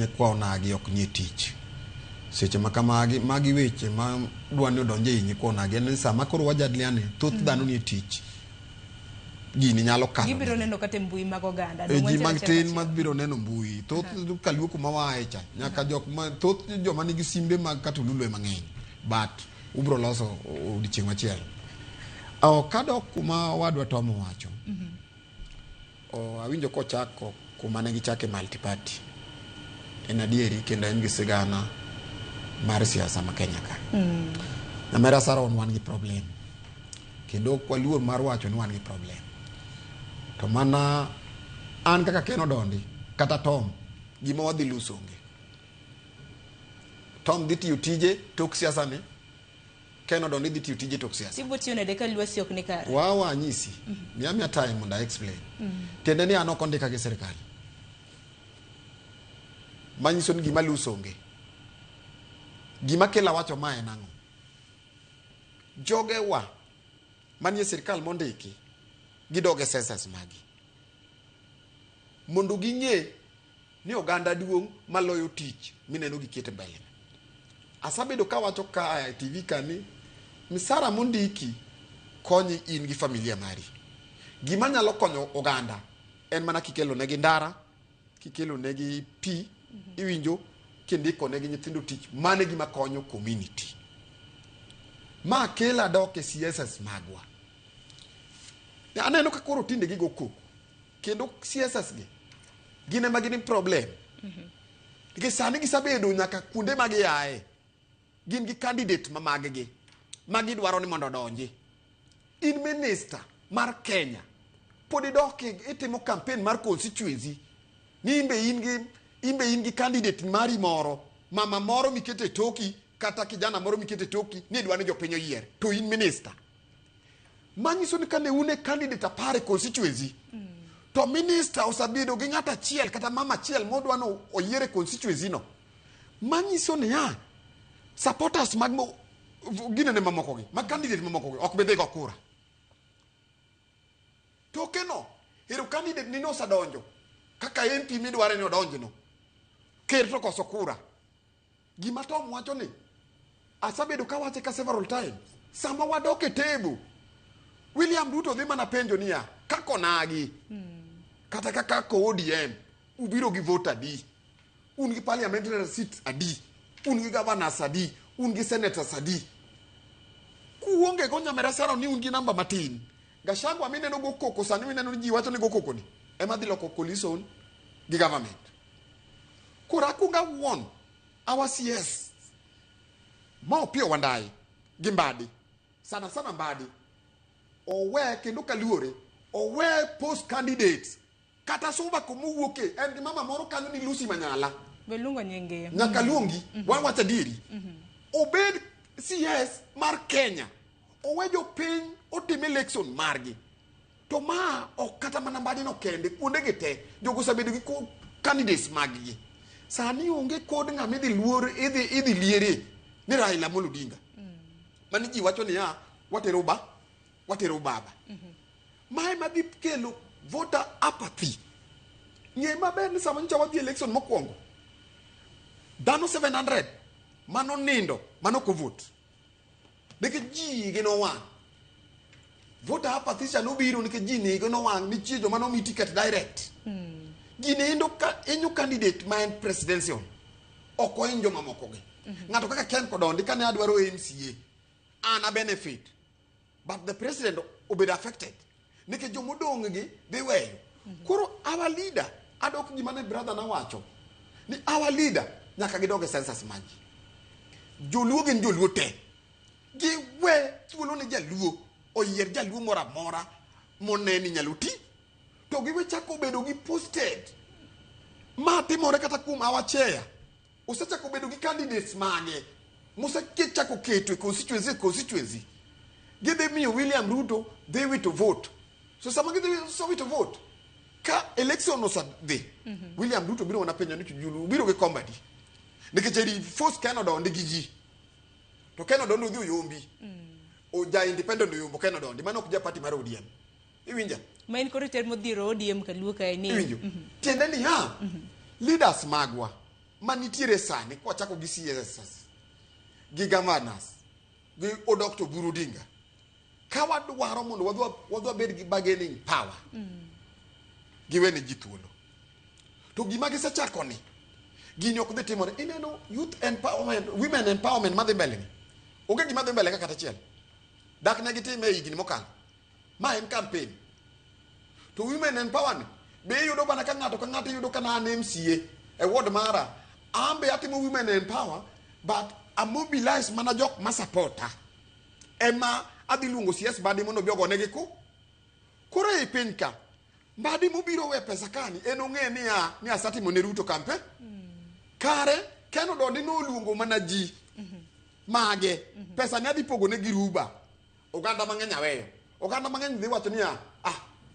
kwa onagi ok nie tich seche makamagi magi weche ma dwani odonje inyi kwa onagi ni sama koro wajadliane thoth dhano nie tich gini nyalo kalo gibiro neno kata mbui mag oganda ji mag tin mabiro neno mbui thoth kaluo kuma wae cha nyaka jok ma thoth joma nigi simbe mag katululu mang'eny but ubro loso odichieng' machielo kadok kuma wadwa tomo wacho awinjo kochako kuma ne gichake multiparty en adieri kendo en gi sigana mar siasa ma Kenya ka na mera saron wan gi problem kendo kwaluor mar wacho ni wan gi problem to mana an kaka Ken Odondi kata Tom gima wadhi lusonge Tom dhi tiyo tije tok siasa ni Ken Odondi dhi tiyo tije tok siasa sibo tiyo ne deka lwasi ok ni kare wawa nyisi miya time mondo explain tiende ni an ok ondika gi sirkal manyiso ni gima lusonge gima kela wacho mae nango joge wa manie sirkal mondiki gidoge sensas magi mondo ging'e ni oganda duong' maloyo tich mineno gikete mbele asabedo ka wacho ka TV kani misara mondiki konyi in gi familia mari gima nyalo konyo oganda en mana kikelo negi ndara kikelo negi pi iwinjo kindiko negi nyithindo tich mane gima konyo community ma kela doke CSS magwa aneno ka koro tinde gigo koko kendo CSS gi gine magini problem Dike sani gisabedo nyaka kunde magi yae gin gi candidate mamagegi magi dwaro ni mondo donji in minister mar Kenya podi doke itimo campaign mar constituency ni imbe in gi candidate mari moro mama moro mikete toki kata kijana moro mikete toki ni dwani jopinyo yier to in minister manyiso ni kane une candidate apare constituency to minister osabedo gi ng'ata achiel kata mama achiel modwano oyiere constituency no manyiso ni supporters mag gine ne mamoko gi mag candidate mamoko gi ok bedhe go kura to keno hero candidate ni no sadonjo kaka MP midware ni odonji no ker to koso kura gima Tom wacho ni asabedo ka wache ka several times sama wadoke table William Ruto dhi mana penjo niya kako nagi kata kaka ko ODM ubiro gi vote adi un gi parliamentary seat adi un gi gavanas adi un gi senators adi kuonge go nyamera saro ni un gi namba matin Gachagua mineno go koko sani mineno ji wacho ni go koko ni ema dhi loko coalition gi government kura kunga won our CS ma opio wandai gi Mbadi sana Mbadi owe kendo kaluore owe post candidates kata soba kumuwoke en mama moro kanyo ni Lucy Manyala belungo nyenge nyaka luongi wan wacha diri obed CS mar Kenya owejo piny otim election margi to ma okata mana Mbadi no kende kuonde gite jogo sabedo gi candidates maggi sani onge kod ng'ama idhi luor idhi liere ni Raila Amolo Odinga mani ji wacho ni watero baba mae madhi kelo voter apathy ng'e maber ni sama nyocha wadhi election mokwongo dhano 700 mano nindo mano ko vote nikech ji gino wang' voter apathy cha nobiro nikech ji ni gino wang' nitie joma nomi ticket direct gine inyo candidate ma en presidential oko injo mamoko gi ng'ato kaka Ken Odondi kane adwaro MCA ana benefit but the president obed affected nikech jomodong' gi dhi weyo koro our leader adok gima ne brother na wacho ni our leader nyaka gidoge census magi joluo gin joluo te giwe thuolo ne jaluo oyier jaluo mora mora moneni nyalo ti to giwe chako bedo gi posted ma timore kata kum awacheya osechako bedo gi candidates mage chako keto constituency give me William Ruto they will to vote so some give so we to vote ka election no sadhi William Ruto biro wana penyo ni julu biro ge comedy nikecheri force Ken Odondi giji to Ken Odondi udhi uyombi o ja independent uyombo Ken Odondi mano kuja party mar ODM iwinja main koriter modhiro ODM kaluo kae ni iwinjo tiende ni leaders magwa manitiere sani kwachako gi CSS gi gavanas gi Dr. Burudinga ka wadwaro mondo wadwa bed gi bargaining power giwene ji thuolo to gima gisechako ni gini ok dhi timore. Ineno youth empowerment, women empowerment madhi mbele ni onge gima dhi mbele kata achiel dak ne gitime e higni mokalo ma en campaign to women empowerment be yudo bana ka ng'ato yudo kana an MCA e ward mara ambe atimo women empower but a mobilize mana jok ma supporta ema adhi luongo CS badi mondo bi ogone gi koro e piny ka badi mobiro we pesa kani en ong'e ni asatimo ne Ruto kampe kare Ken Odondi no luongo mana ji mage pesa ne adhi pogo ne gi ruba oganda mang'eny aweyo oganda mang'eny dhi wacho niya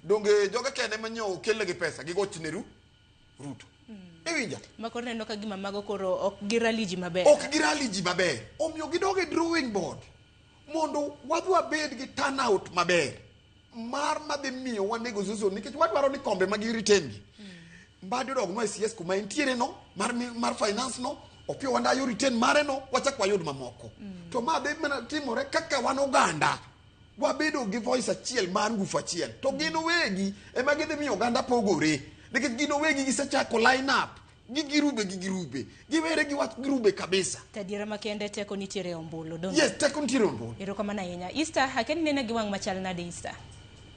donge joge kende manyo kelle gi pesa gigoch ne Ruto ewinja makoro neno ka gima mago koro ok girali ji maber omiyo gidoge drawing board mondo wadwa bed gi turnout maber mar madhi miyo wa negotiation nikech wadwaro ni kombe magi retain gi mbadi dog no CS kuma entiere no mar finance no opio wanda yo retain mare no wachak wayud mamoko to ma be mana timore kaka wan oganda wabedo gi voice achiel mar ngufu achiel to gino wegi ema gidhi miyo oganda pogore nikech gino wegi gisechako line up girube giwere gi wach girube kabisa tadiera makende teko nitiere ombulu don yes teko nitiere ombulu ero kama na yenya Easter hakeni nena gi wang machal na de Easter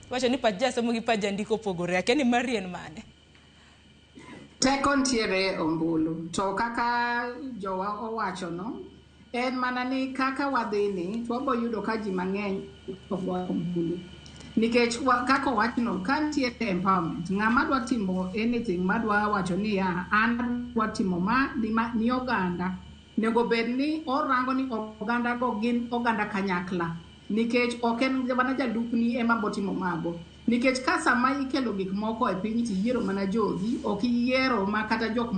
wacho ni paja somo gi paja ndiko pogore hakeni marien mane teko nitiere ombulu to kaka jowa owacho no en mana ni kaka wadhini wabo yudo ka ji mang'eny ombulu nikech kaka wachno ka nitiere empowerment ng'ama dwa timo anything madwa wacho ni an dwa timo ni oganda nego bed ni orango ni oganda go gin oganda kanyakla nikech ok en mana jalupni ema botimo mago nikech ka sama ikelo gik moko e piny tiyiero mana jogi ok iyiero ma kata jok